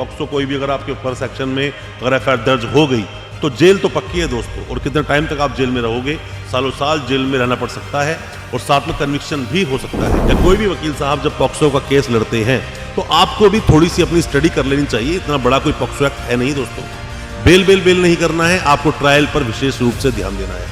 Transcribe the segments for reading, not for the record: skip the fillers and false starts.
POCSO कोई भी अगर आपके ऊपर सेक्शन में अगर एफआईआर दर्ज हो गई तो जेल तो पक्की है दोस्तों। और कितने टाइम तक आप जेल में रहोगे, सालों साल जेल में रहना पड़ सकता है और साथ में कन्विक्शन भी हो सकता है। या कोई भी वकील साहब जब पॉक्सो का केस लड़ते हैं तो आपको भी थोड़ी सी अपनी स्टडी कर लेनी चाहिए। इतना बड़ा कोई पॉक्सो एक्ट है नहीं दोस्तों। बेल नहीं करना है, आपको ट्रायल पर विशेष रूप से ध्यान देना है।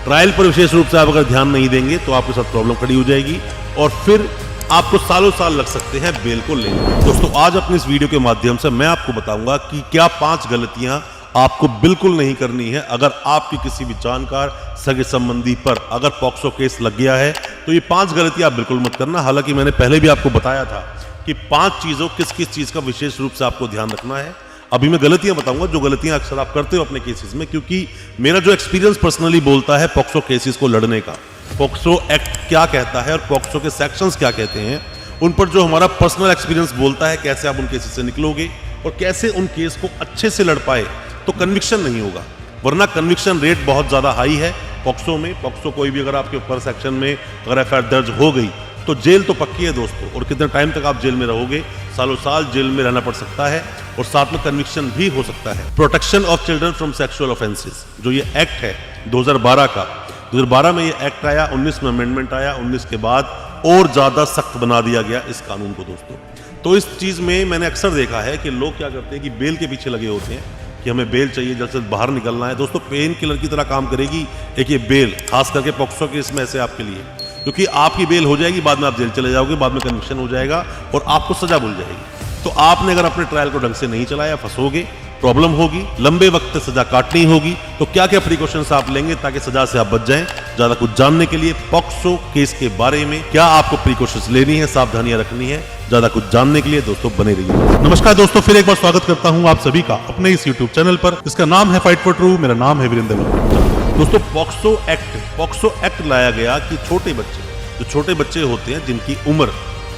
ट्रायल पर विशेष रूप से आप अगर ध्यान नहीं देंगे तो आपके साथ प्रॉब्लम खड़ी हो जाएगी और फिर आपको सालों साल लग सकते हैं बेल को लेने। दोस्तों आज अपनी इस वीडियो के माध्यम से मैं आपको बताऊंगा कि क्या 5 गलतियां आपको बिल्कुल नहीं करनी है अगर आपकी किसी भी जानकार सगे संबंधी पर अगर पॉक्सो केस लग गया है तो ये 5 गलतियां आप बिल्कुल मत करना। हालांकि मैंने पहले भी आपको बताया था कि 5 चीजों किस चीज का विशेष रूप से आपको ध्यान रखना है। अभी मैं गलतियां बताऊंगा जो गलतियां अक्सर आप करते हो अपने केसेस में, क्योंकि मेरा जो एक्सपीरियंस पर्सनली बोलता है पॉक्सो केसेस को लड़ने का, पॉक्सो एक्ट क्या कहता है और पॉक्सो के सेक्शंस क्या कहते हैं, उन पर जो हमारा पर्सनल एक्सपीरियंस बोलता है, कैसे आप उन केसेस से निकलोगे और कैसे उन केस को अच्छे से लड़ पाए तो कन्विक्शन नहीं होगा। वरना कन्विक्शन रेट बहुत ज्यादा हाई है पॉक्सो में। पॉक्सो कोई भी अगर आपके ऊपर सेक्शन में अगर एफआईआर दर्ज हो गई तो जेल तो पक्की है दोस्तों। और कितने टाइम तक आप जेल में रहोगे, सालों साल जेल में रहना पड़ सकता है और साथ में कन्विक्शन भी हो सकता है। Protection of children from sexual offences जो ये एक्ट है 2012 का, 2012 में ये एक्ट आया, 19 में अमेंडमेंट आया, 19 के बाद और ज्यादा सख्त बना दिया गया इस कानून को दोस्तों। तो इस चीज में मैंने अक्सर देखा है कि लोग क्या करते हैं कि बेल के पीछे लगे होते हैं कि हमें बेल चाहिए, जल्द से बाहर निकलना है। दोस्तों पेन किलर की तरह काम करेगी एक ये बेल, खास करके पॉक्सो केस में ऐसे आपके लिए, क्योंकि आपकी बेल हो जाएगी, बाद में आप जेल चले जाओगे, बाद में कन्विक्शन हो जाएगा और आपको सजा मिल जाएगी। तो आपने अगर अपने ट्रायल को ढंग से नहीं चलाया, फंसोगे, प्रॉब्लम होगी, लंबे वक्त तक सजा काटनी होगी। तो क्या क्या प्रिकॉशंस आप लेंगे ताकि सजा से आप बच जाएं? ज्यादा कुछ जानने के लिए पॉक्सो केस के बारे में क्या आपको प्रिकॉशंस लेनी है, सावधानियां रखनी है, ज्यादा कुछ जानने के लिए दोस्तों बने रहिए। नमस्कार दोस्तों, फिर एक बार स्वागत करता हूं आप सभी का अपने इस YouTube चैनल पर। इसका नाम है फाइट फॉर ट्रू। मेरा नाम है वीरेंद्र। दोस्तों पॉक्सो एक्ट लाया गया कि छोटे बच्चे होते हैं जिनकी उम्र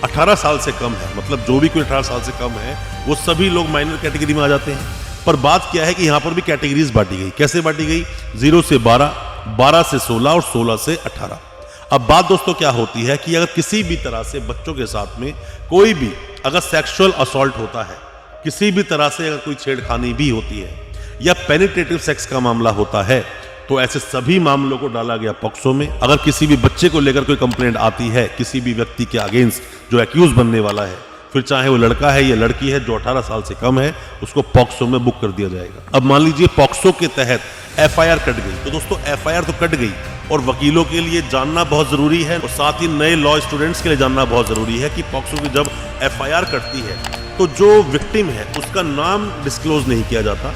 18 साल से कम है, मतलब जो भी कोई 18 साल से कम है वो सभी लोग माइनर कैटेगरी में आ जाते हैं। पर बात क्या है कि यहाँ पर भी कैटेगरीज बांटी गई। कैसे बांटी गई? 0 से 12, 12 से 16 और 16 से 18। अब बात दोस्तों क्या होती है कि अगर किसी भी तरह से बच्चों के साथ में कोई भी अगर सेक्सुअल असॉल्ट होता है, किसी भी तरह से अगर कोई छेड़खानी भी होती है या पेनिट्रेटिव सेक्स का मामला होता है तो ऐसे सभी मामलों को डाला गया पॉक्सो में। अगर किसी भी बच्चे को लेकर कोई कंप्लेंट आती है किसी भी व्यक्ति के अगेंस्ट जो एक्यूज बनने वाला है, फिर चाहे वो लड़का है या लड़की है जो 18 साल से कम है, उसको पॉक्सो में बुक कर दिया जाएगा। अब मान लीजिए पॉक्सो के तहत एफआईआर कट गई, तो दोस्तों एफआईआर तो कट गई और वकीलों के लिए जानना बहुत जरूरी है और साथ ही नए लॉ स्टूडेंट्स के लिए जानना बहुत जरूरी है कि पॉक्सो की जब एफआईआर कटती है तो जो विक्टिम है उसका नाम डिस्क्लोज नहीं किया जाता।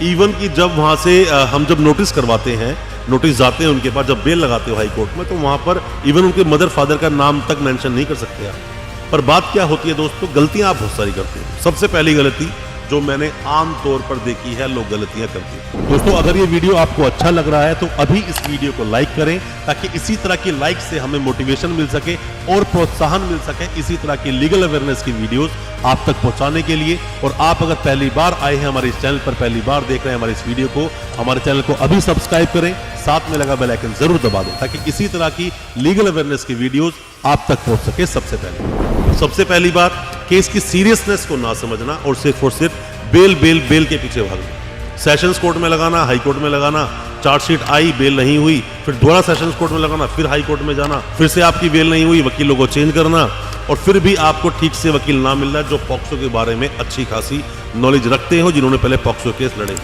इवन कि जब वहां से हम जब नोटिस करवाते हैं, नोटिस जाते हैं उनके पास, जब बेल लगाते हो हाई कोर्ट में, तो वहां पर इवन उनके मदर फादर का नाम तक मेंशन नहीं कर सकते आप। पर बात क्या होती है दोस्तों, गलतियां आप बहुत सारी करते हैं। सबसे पहली गलती जो मैंने आम तौर पर देखी है, लोग गलतियां करते हैं। दोस्तों अगर ये वीडियो आपको अच्छा लग रहा है तो अभी इस वीडियो को लाइक करें ताकि इसी तरह की लाइक से हमें मोटिवेशन मिल सके और प्रोत्साहन मिल सके इसी तरह की लीगल अवेयरनेस की वीडियोस आप तक पहुंचाने के लिए। और आप अगर पहली बार आए हैं हमारे इस चैनल पर, पहली बार देख रहे हैं हमारे इस वीडियो को, हमारे चैनल को अभी सब्सक्राइब करें, साथ में लगा बेल आइकन जरूर दबा दें ताकि इसी तरह की लीगल अवेयरनेस की वीडियोस आप तक पहुंच सके। सबसे पहली बात, केस की सीरियसनेस को ना समझना और सिर्फ बेल के पीछे भागना। सेशंस कोर्ट में लगाना, हाई कोर्ट में लगाना, चार्जशीट आई, बेल नहीं हुई, फिर दोबारा सेशंस कोर्ट में लगाना, फिर हाई कोर्ट में जाना, फिर से आपकी बेल नहीं हुई, वकीलों को चेंज करना और फिर भी आपको ठीक से वकील ना मिल रहा है जो पॉक्सो के बारे में अच्छी खासी नॉलेज रखते हो, जिन्होंने पहले पॉक्सो केस लड़े।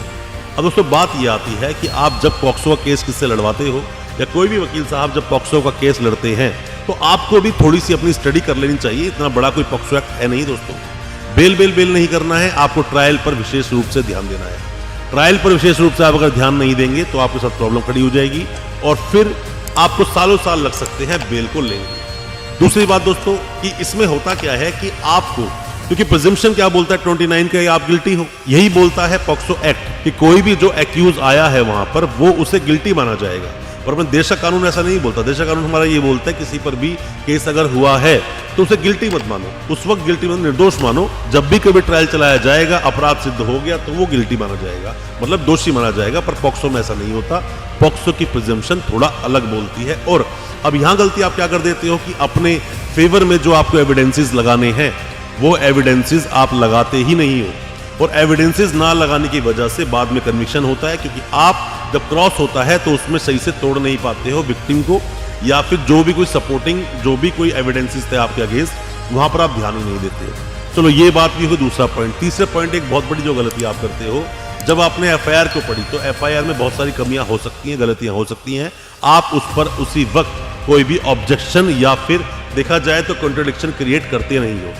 अब दोस्तों बात यह आती है कि आप जब पॉक्सो का केस किससे लड़वाते हो या कोई भी वकील साहब जब पॉक्सो का केस लड़ते हैं तो आपको भी थोड़ी सी अपनी स्टडी कर लेनी चाहिए। इतना बड़ा कोई पॉक्सो एक्ट है नहीं दोस्तों। बेल नहीं करना है, आपको ट्रायल पर विशेष रूप से ध्यान देना है। ट्रायल पर विशेष रूप से आप अगर ध्यान नहीं देंगे तो आपके साथ प्रॉब्लम खड़ी हो जाएगी और फिर आपको सालों साल लग सकते हैं बेल को लेंगे। दूसरी बात दोस्तों कि इसमें होता क्या है कि आपको, क्योंकि प्रिजम्पशन क्या बोलता है 29 का, आप गिल्टी हो, यही बोलता है पॉक्सो एक्ट कि कोई भी जो एक्यूज आया है वहां पर वो उसे गिल्टी माना जाएगा। और अपने देश का कानून ऐसा नहीं बोलता। देश का कानून हमारा ये बोलता है किसी पर भी केस अगर हुआ है तो उसे गिल्टी मत मानो, उस वक्त गिल्टी मत, निर्दोष मानो। जब भी कभी ट्रायल चलाया जाएगा, अपराध सिद्ध हो गया तो वो गिल्टी माना जाएगा, मतलब दोषी माना जाएगा। पर पॉक्सो में ऐसा नहीं होता। पॉक्सो की प्रिजम्पशन थोड़ा अलग बोलती है। और अब यहां गलती आप क्या कर देते हो कि अपने फेवर में जो आपको एविडेंसेस लगाने हैं वो एविडेंसेस आप लगाते ही नहीं हो। और एविडेंसेस ना लगाने की वजह से बाद में कन्विक्शन होता है, क्योंकि आप जब क्रॉस होता है तो उसमें सही से तोड़ नहीं पाते हो विक्टिम को, या फिर जो भी कोई सपोर्टिंग जो भी कोई एविडेंसेस थे आपके अगेंस्ट वहां पर आप ध्यान ही नहीं देते हो। चलो ये बात भी हो दूसरा पॉइंट। तीसरे पॉइंट, एक बहुत बड़ी जो गलती आप करते हो, जब आपने एफआईआर को पढ़ी तो एफआईआर में बहुत सारी कमियां हो सकती हैं, गलतियां हो सकती हैं, आप उस पर उसी वक्त कोई भी ऑब्जेक्शन या फिर देखा जाए तो कॉन्ट्रडिक्शन क्रिएट करते नहीं हो,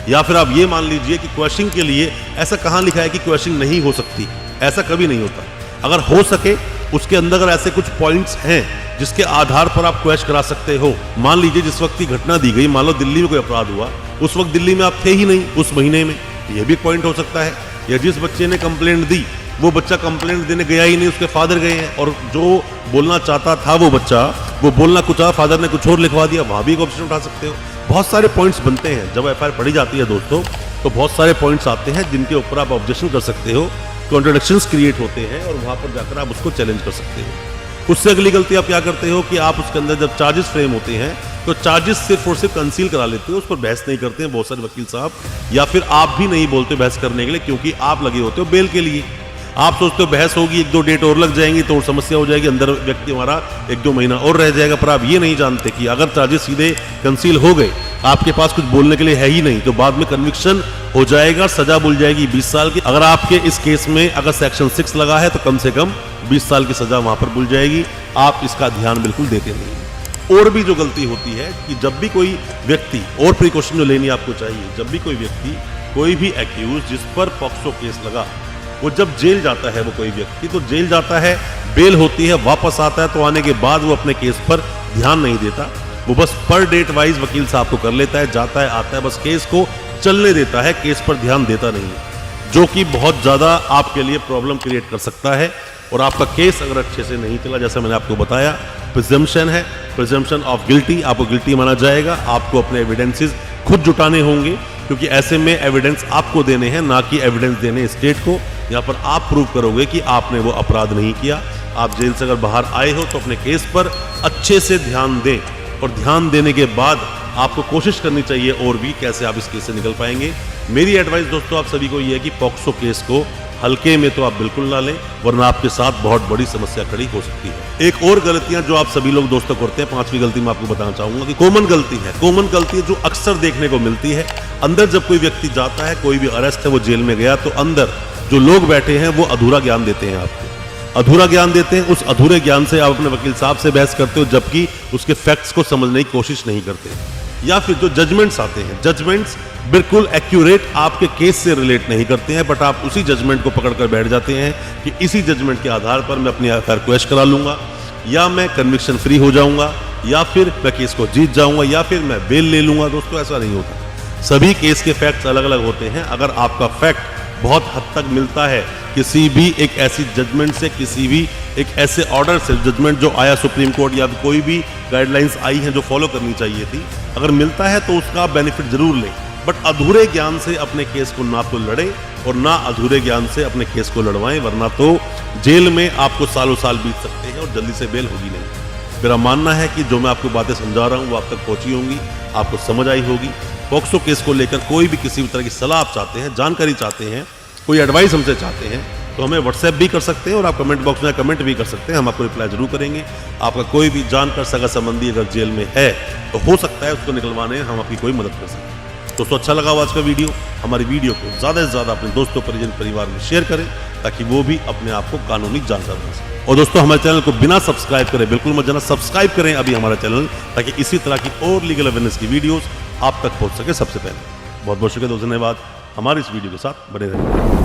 या फिर आप ये मान लीजिए कि क्वेश्चन के लिए ऐसा कहाँ लिखा है कि क्वेश्चन नहीं हो सकती, ऐसा कभी नहीं होता। अगर हो सके उसके अंदर अगर ऐसे कुछ पॉइंट्स हैं जिसके आधार पर आप क्वेश्चन करा सकते हो। मान लीजिए जिस वक्त की घटना दी गई, मान लो दिल्ली में कोई अपराध हुआ, उस वक्त दिल्ली में आप थे ही नहीं उस महीने में, ये भी पॉइंट हो सकता है। या जिस बच्चे ने कंप्लेंट दी वो बच्चा कंप्लेंट देने गया ही नहीं, उसके फादर गए हैं, और जो बोलना चाहता था वो बच्चा वो बोलना कुछ और, फादर ने कुछ और लिखवा दिया, वहां भी एक ऑप्शन उठा सकते हो। बहुत सारे पॉइंट्स बनते हैं जब एफआईआर पढ़ी जाती है दोस्तों, तो बहुत सारे पॉइंट्स आते हैं जिनके ऊपर आप ऑब्जेक्शन कर सकते हो, कॉन्ट्रडिक्शंस क्रिएट होते हैं और वहां पर जाकर आप उसको चैलेंज कर सकते हो। उससे अगली गलती आप क्या करते हो कि आप उसके अंदर जब चार्जेस फ्रेम होते हैं तो चार्जेस सिर्फ और सिर्फ कंसील करा लेते हो, उस पर बहस नहीं करते हैं बहुत सारे वकील साहब, या फिर आप भी नहीं बोलते बहस करने के लिए, क्योंकि आप लगे होते हो बेल के लिए। आप सोचते हो बहस होगी, 1-2 डेट और लग जाएंगी तो समस्या हो जाएगी, अंदर व्यक्ति हमारा 1-2 महीना और रह जाएगा। पर आप ये नहीं जानते कि अगर चार्जेस सीधे कंसील हो गए, आपके पास कुछ बोलने के लिए है ही नहीं, तो बाद में कन्विक्शन हो जाएगा, सजा मिल जाएगी 20 साल की। अगर आपके इस केस में अगर सेक्शन 6 लगा है तो कम से कम 20 साल की सजा वहां पर मिल जाएगी। आप इसका ध्यान बिल्कुल देते नहीं। और भी जो गलती होती है कि जब भी कोई व्यक्ति, और प्रिकॉशन जो लेनी आपको चाहिए, जब भी कोई व्यक्ति, कोई भी एक्यूज जिस पर पॉक्सो केस लगा, वो जब जेल जाता है, वो कोई व्यक्ति तो जेल जाता है, बेल होती है, वापस आता है, तो आने के बाद वो अपने केस पर ध्यान नहीं देता, वो बस पर डेट वाइज वकील साहब को कर लेता है, जाता है आता है, बस केस को चलने देता है, केस पर ध्यान देता नहीं है, जो कि बहुत ज्यादा आपके लिए प्रॉब्लम क्रिएट कर सकता है। और आपका केस अगर अच्छे से नहीं चला, जैसे मैंने आपको बताया, प्रिजम्पशन है, प्रिजम्पशन ऑफ गिल्टी, आपको गिल्टी माना जाएगा, आपको अपने एविडेंसेस खुद जुटाने होंगे, क्योंकि ऐसे में एविडेंस आपको देने हैं, ना कि एविडेंस देने स्टेट को। यहाँ पर आप प्रूव करोगे कि आपने वो अपराध नहीं किया। आप जेल से अगर बाहर आए हो तो अपने केस पर अच्छे से ध्यान दें, और ध्यान देने के बाद आपको कोशिश करनी चाहिए और भी कैसे आप इस केस से निकल पाएंगे। मेरी एडवाइस दोस्तों आप सभी को ये है कि पॉक्सो केस को हल्के में तो आप बिल्कुल ना लें, वरना आपके साथ बहुत बड़ी समस्या खड़ी हो सकती है। एक और गलतियां जो आप सभी लोग दोस्तों करते हैं, 5वीं गलती मैं आपको बताना चाहूंगा कि कॉमन गलती है। कॉमन गलती है जो अक्सर देखने को मिलती है। अंदर जब कोई व्यक्ति जाता है, कोई भी अरेस्ट है, वो जेल में गया, तो अंदर जो लोग बैठे हैं वो अधूरा ज्ञान देते हैं आपको, अधूरा ज्ञान देते हैं। उस अधूरे ज्ञान से आप अपने वकील साहब से बहस करते हो, जबकि उसके फैक्ट्स को समझने की कोशिश नहीं करते। या फिर जो जजमेंट्स आते हैं, जजमेंट्स बिल्कुल एक्यूरेट आपके केस से रिलेट नहीं करते हैं, बट आप उसी जजमेंट को पकड़कर बैठ जाते हैं कि इसी जजमेंट के आधार पर मैं अपनी एफआईआर क्वेश्चन करा लूंगा, या मैं कन्विक्शन फ्री हो जाऊंगा, या फिर मैं केस को जीत जाऊंगा, या फिर मैं बेल ले लूंगा। दोस्तों ऐसा नहीं होता। सभी केस के फैक्ट्स अलग अलग होते हैं। अगर आपका फैक्ट बहुत हद तक मिलता है किसी भी एक ऐसी जजमेंट से, किसी भी एक ऐसे ऑर्डर से, जजमेंट जो आया सुप्रीम कोर्ट या कोई भी गाइडलाइंस आई हैं जो फॉलो करनी चाहिए थी, अगर मिलता है तो उसका बेनिफिट जरूर लें, बट अधूरे ज्ञान से अपने केस को ना तो लड़े और ना अधूरे ज्ञान से अपने केस को लड़वाएं, वरना तो जेल में आपको सालों साल बीत सकते हैं और जल्दी से बेल होगी नहीं। मेरा मानना है कि जो मैं आपको बातें समझा रहा हूँ वो आप तक पहुंची होंगी, आपको समझ आई होगी। पॉक्सो केस को लेकर कोई भी किसी भी तरह की सलाह आप चाहते हैं, जानकारी चाहते हैं, कोई एडवाइस हमसे चाहते हैं, तो हमें व्हाट्सएप भी कर सकते हैं और आप कमेंट बॉक्स में कमेंट भी कर सकते हैं, हम आपको रिप्लाई जरूर करेंगे। आपका कोई भी जानकर सगा संबंधी अगर जेल में है तो हो सकता है उसको निकलवाने हम आपकी कोई मदद कर सकते हैं। दोस्तों अच्छा लगा आज का वीडियो, हमारी वीडियो को ज़्यादा से ज़्यादा अपने दोस्तों, परिजन, परिवार में शेयर करें ताकि वो भी अपने आप को कानूनी जानकार बना सकें। और दोस्तों हमारे चैनल को बिना सब्सक्राइब करें बिल्कुल मत जाना, सब्सक्राइब करें अभी हमारा चैनल, ताकि इसी तरह की और लीगल अवेयरनेस की वीडियोस आप तक पहुंच सके सबसे पहले। बहुत बहुत शुक्रिया दोस्तों, धन्यवाद हमारे इस वीडियो के साथ बने रहने।